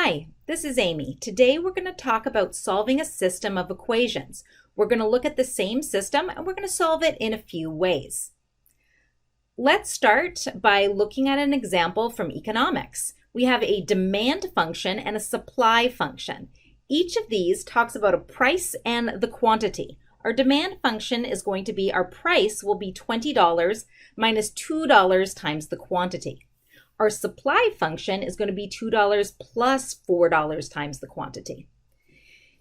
Hi, this is Amy. Today we're going to talk about solving a system of equations. We're going to look at the same system and we're going to solve it in a few ways. Let's start by looking at an example from economics. We have a demand function and a supply function. Each of these talks about a price and the quantity. Our demand function is going to be our price will be $20 minus $2 times the quantity. Our supply function is going to be $2 plus $4 times the quantity.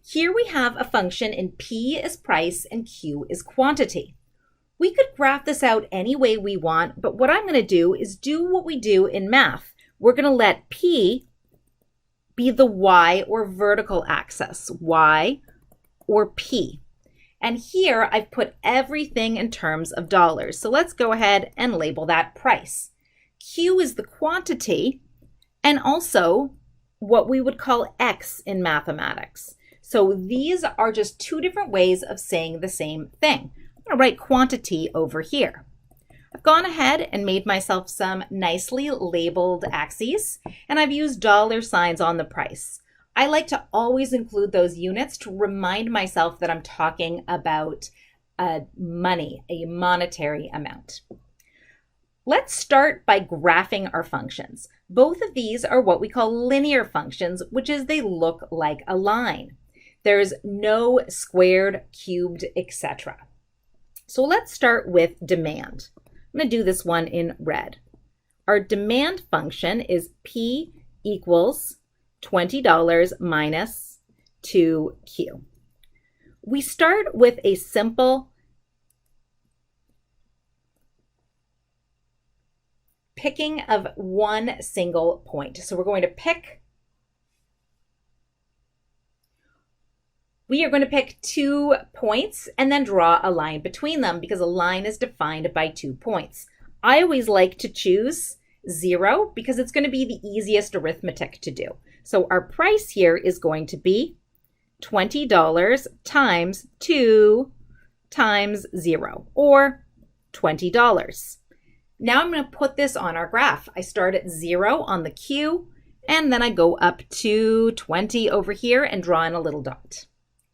Here we have a function and P is price and Q is quantity. We could graph this out any way we want, but what I'm going to do is do what we do in math. We're going to let P be the Y or vertical axis, Y or P. And here I've put everything in terms of dollars. So let's go ahead and label that price. Q is the quantity and also what we would call X in mathematics. So these are just two different ways of saying the same thing. I'm going to write quantity over here. I've gone ahead and made myself some nicely labeled axes, and I've used dollar signs on the price. I like to always include those units to remind myself that I'm talking about money, a monetary amount. Let's start by graphing our functions. Both of these are what we call linear functions, which is they look like a line. There's no squared, cubed, etc. So let's start with demand. I'm going to do this one in red. Our demand function is P equals $20 minus 2Q. We start with a simple picking of one single point. So we're going to pick, we are going to pick 2 points and then draw a line between them because a line is defined by 2 points. I always like to choose 0 because it's going to be the easiest arithmetic to do. So our price here is going to be $20 times 2 times 0, or $20. Now I'm going to put this on our graph. I start at 0 on the Q, and then I go up to 20 over here and draw in a little dot.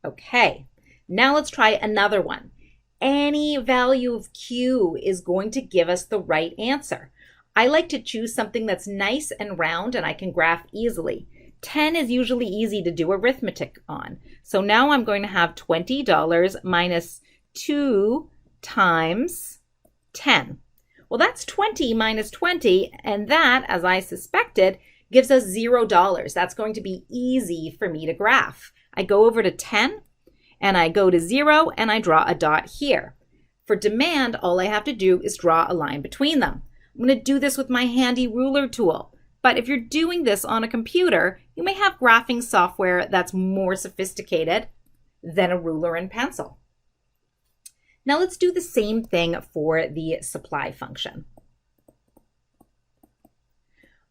Okay, now let's try another one. Any value of Q is going to give us the right answer. I like to choose something that's nice and round and I can graph easily. 10 is usually easy to do arithmetic on. So now I'm going to have $20 minus 2 times 10. Well, that's 20 minus 20, and that, as I suspected, gives us $0. That's going to be easy for me to graph. I go over to 10, and I go to 0, and I draw a dot here. For demand, all I have to do is draw a line between them. I'm going to do this with my handy ruler tool, but if you're doing this on a computer, you may have graphing software that's more sophisticated than a ruler and pencil. Now let's do the same thing for the supply function.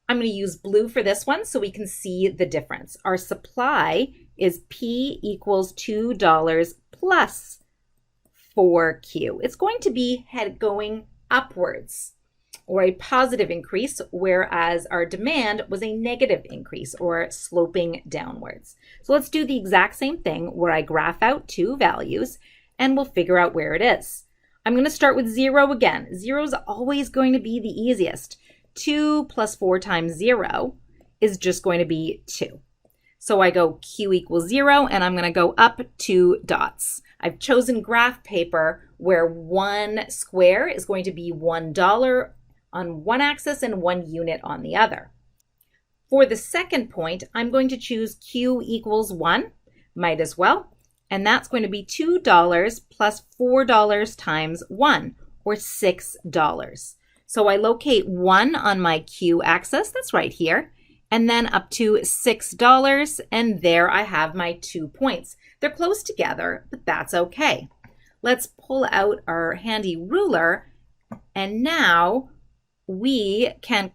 I'm going to use blue for this one so we can see the difference. Our supply is P equals $2 plus 4Q. It's going to be going upwards or a positive increase, whereas our demand was a negative increase or sloping downwards. So let's do the exact same thing where I graph out 2 values and we'll figure out where it is. I'm going to start with 0 again. 0 is always going to be the easiest. 2 plus 4 times 0 is just going to be 2. So I go Q equals 0 and I'm going to go up 2 dots. I've chosen graph paper where 1 square is going to be $1 on one axis and 1 unit on the other. For the second point, I'm going to choose Q equals 1, might as well. And that's going to be $2 plus $4 times 1, or $6. So I locate 1 on my Q axis, that's right here, and then up to $6, and there I have my 2 points. They're close together, but that's okay. Let's pull out our handy ruler, and now we can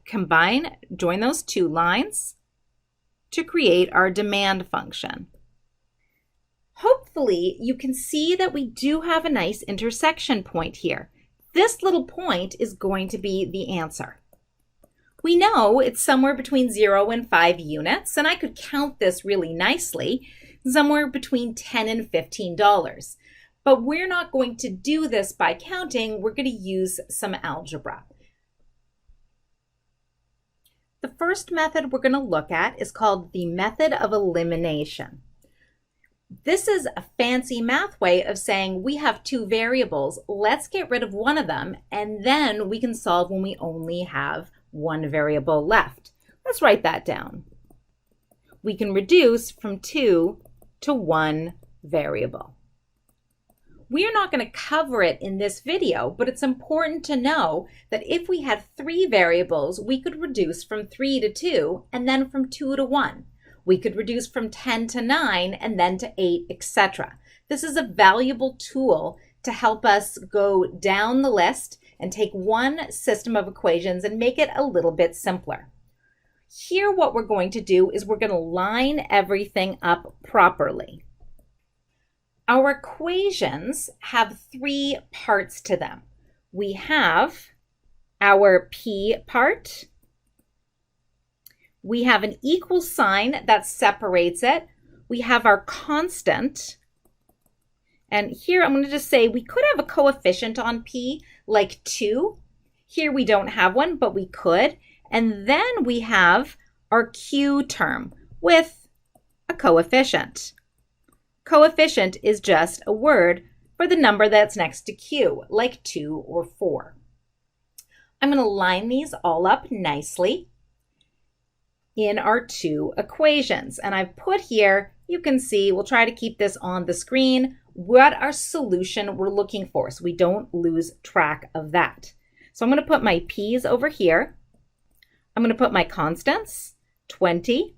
join those 2 lines to create our demand function. Hopefully you can see that we do have a nice intersection point here. This little point is going to be the answer. We know it's somewhere between 0 and 5 units, and I could count this really nicely, somewhere between $10 and $15. But we're not going to do this by counting. We're going to use some algebra. The first method we're going to look at is called the method of elimination. This is a fancy math way of saying we have two variables. Let's get rid of one of them, and then we can solve when we only have one variable left. Let's write that down. We can reduce from 2 to 1 variable. We are not going to cover it in this video, but it's important to know that if we had 3 variables, we could reduce from 3 to 2 and then from 2 to 1. We could reduce from 10 to 9 and then to 8, etc. This is a valuable tool to help us go down the list and take one system of equations and make it a little bit simpler. Here, what we're going to do is we're going to line everything up properly. Our equations have 3 parts to them. We have our P part. We have an equal sign that separates it. We have our constant. And here I'm going to just say we could have a coefficient on P like 2. Here we don't have one, but we could. And then we have our Q term with a coefficient. Coefficient is just a word for the number that's next to Q, like 2 or 4. I'm going to line these all up nicely in our 2 equations. And I've put here, you can see, we'll try to keep this on the screen, what our solution we're looking for so we don't lose track of that. So I'm going to put my P's over here. I'm going to put my constants, 20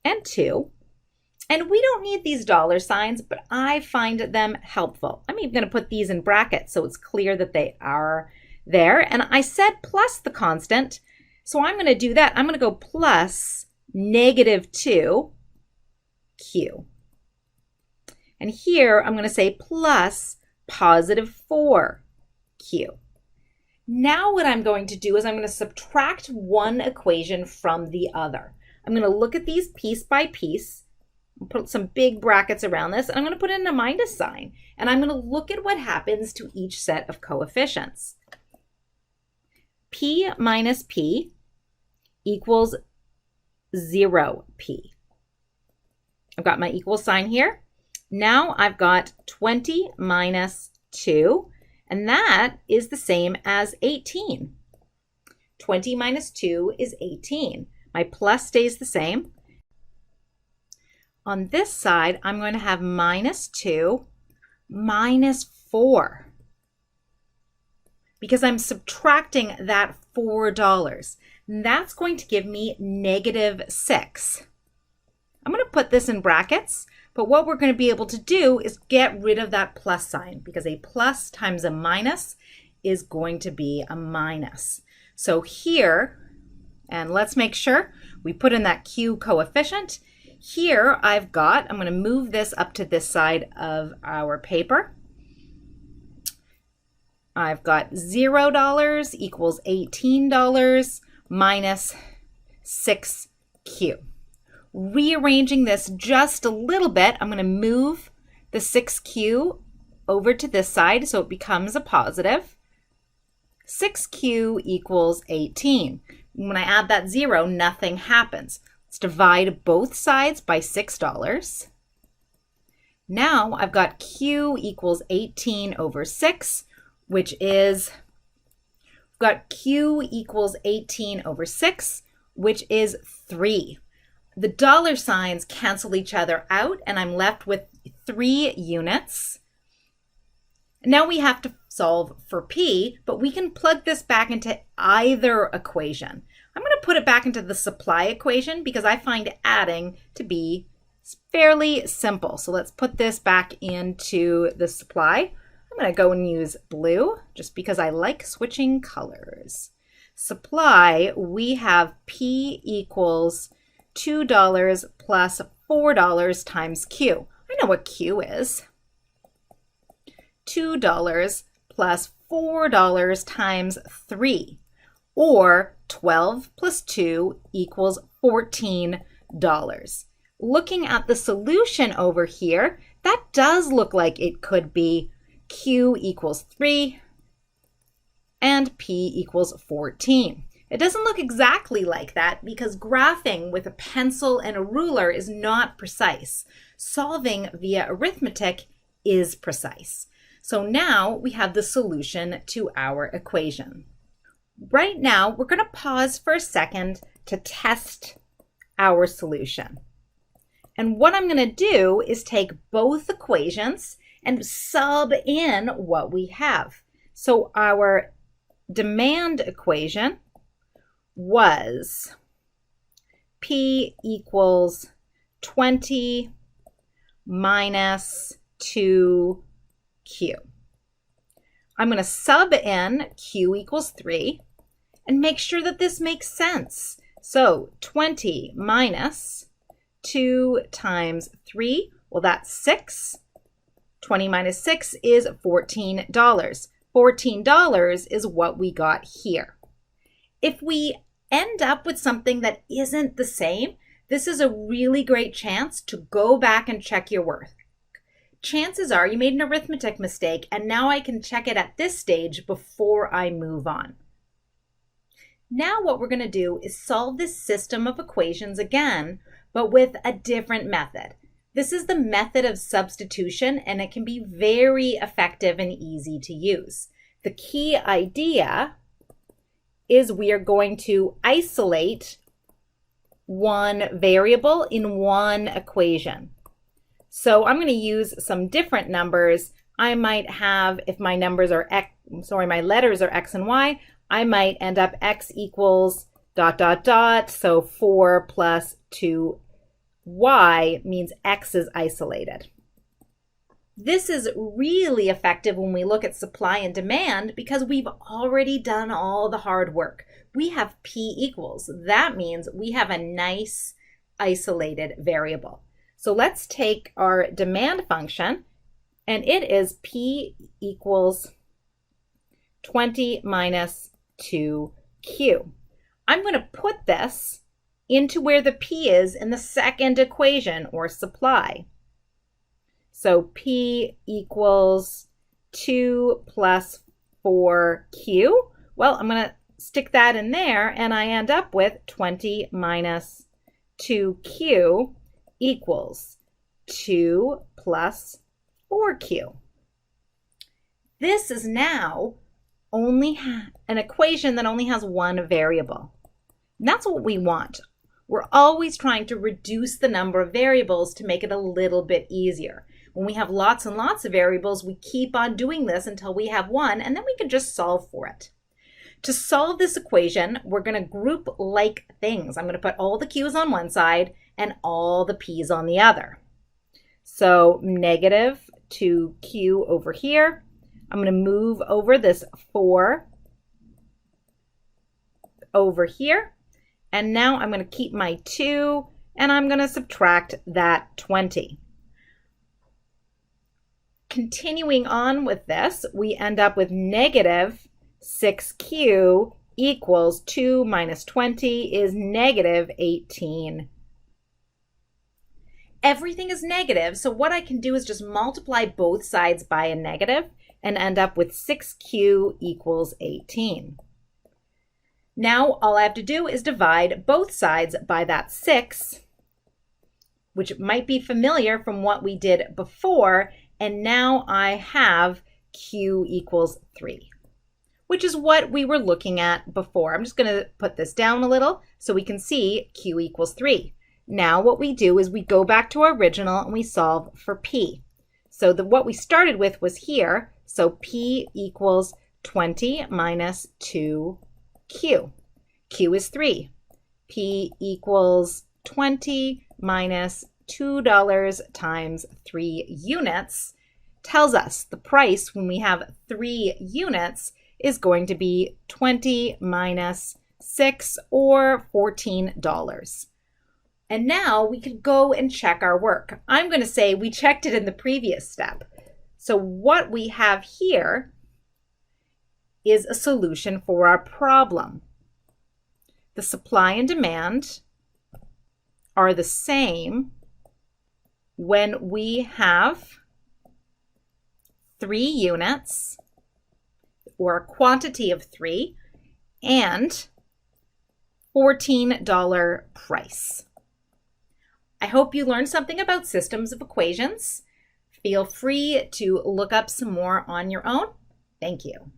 and 2. And we don't need these dollar signs, but I find them helpful. I'm even going to put these in brackets so it's clear that they are there. And I said plus the constant, so I'm going to do that. I'm going to go plus -2 Q. And here I'm going to say plus +4 Q. Now what I'm going to do is I'm going to subtract one equation from the other. I'm going to look at these piece by piece. Put some big brackets around this, and I'm going to put in a minus sign, and I'm going to look at what happens to each set of coefficients. P minus P equals 0P. I've got my equal sign here. Now I've got 20 minus 2, and that is the same as 18. 20 minus 2 is 18. My plus stays the same. On this side, I'm going to have -2 minus 4 because I'm subtracting that $4. That's going to give me -6. I'm going to put this in brackets, but what we're going to be able to do is get rid of that plus sign because a plus times a minus is going to be a minus. So here, and let's make sure we put in that Q coefficient. Here I'm going to move this up to this side of our paper. I've got $0 equals $18 minus 6Q. Rearranging this just a little bit, I'm going to move the 6Q over to this side so it becomes a positive. 6Q equals 18. When I add that 0, nothing happens. Let's divide both sides by $6. Now I've got Q equals 18 over 6, which is, we've got Q equals 18 over 6, which is 3. The dollar signs cancel each other out, and I'm left with 3 units. Now we have to solve for P, but we can plug this back into either equation. I'm going to put it back into the supply equation because I find adding to be fairly simple. So let's put this back into the supply. I'm going to go and use blue just because I like switching colors. Supply, we have P equals $2 plus $4 times Q. I know what Q is. $2 plus $4 times 3, or 12 plus 2 equals $14. Looking at the solution over here, that does look like it could be Q equals 3 and P equals 14. It doesn't look exactly like that because graphing with a pencil and a ruler is not precise. Solving via arithmetic is precise. So now we have the solution to our equation. Right now, we're going to pause for a second to test our solution. And what I'm going to do is take both equations and sub in what we have. So our demand equation was P equals 20 minus 2Q. I'm going to sub in Q equals 3 and make sure that this makes sense. So 20 minus 2 times 3, well, that's 6. 20 minus 6 is $14. $14 is what we got here. If we end up with something that isn't the same, this is a really great chance to go back and check your work. Chances are you made an arithmetic mistake, and now I can check it at this stage before I move on. Now what we're going to do is solve this system of equations again, but with a different method. This is the method of substitution, and it can be very effective and easy to use. The key idea is we are going to isolate one variable in one equation. So I'm going to use some different numbers. I might have, if my numbers are my letters are X and Y, I might end up X equals ... So 4 plus 2Y means X is isolated. This is really effective when we look at supply and demand because we've already done all the hard work. We have P equals. That means we have a nice isolated variable. So let's take our demand function, and it is P equals 20 minus 2Q. I'm going to put this into where the P is in the second equation, or supply. So P equals 2 plus 4Q. Well, I'm going to stick that in there, and I end up with 20 minus 2Q equals 2 plus 4Q. This is now only an equation that only has one variable. And that's what we want. We're always trying to reduce the number of variables to make it a little bit easier. When we have lots and lots of variables, we keep on doing this until we have one, and then we can just solve for it. To solve this equation, we're going to group like things. I'm going to put all the Q's on one side and all the P's on the other. So negative 2Q over here. I'm going to move over this 4 over here. And now I'm going to keep my 2, and I'm going to subtract that 20. Continuing on with this, we end up with negative 6Q equals 2 minus 20 is negative 18. Everything is negative, so what I can do is just multiply both sides by a negative and end up with 6Q equals 18. Now all I have to do is divide both sides by that 6, which might be familiar from what we did before, and now I have Q equals 3, which is what we were looking at before. I'm just going to put this down a little so we can see Q equals 3. Now what we do is we go back to our original and we solve for P. So what we started with was here, so P equals 20 minus 2Q. Q is 3. P equals 20 minus $2 times 3 units tells us the price when we have 3 units is going to be 20 minus 6 or $14. And now we could go and check our work. I'm going to say we checked it in the previous step. So what we have here is a solution for our problem. the supply and demand are the same when we have 3 units or a quantity of 3 and $14 price. I hope you learned something about systems of equations. Feel free to look up some more on your own. Thank you.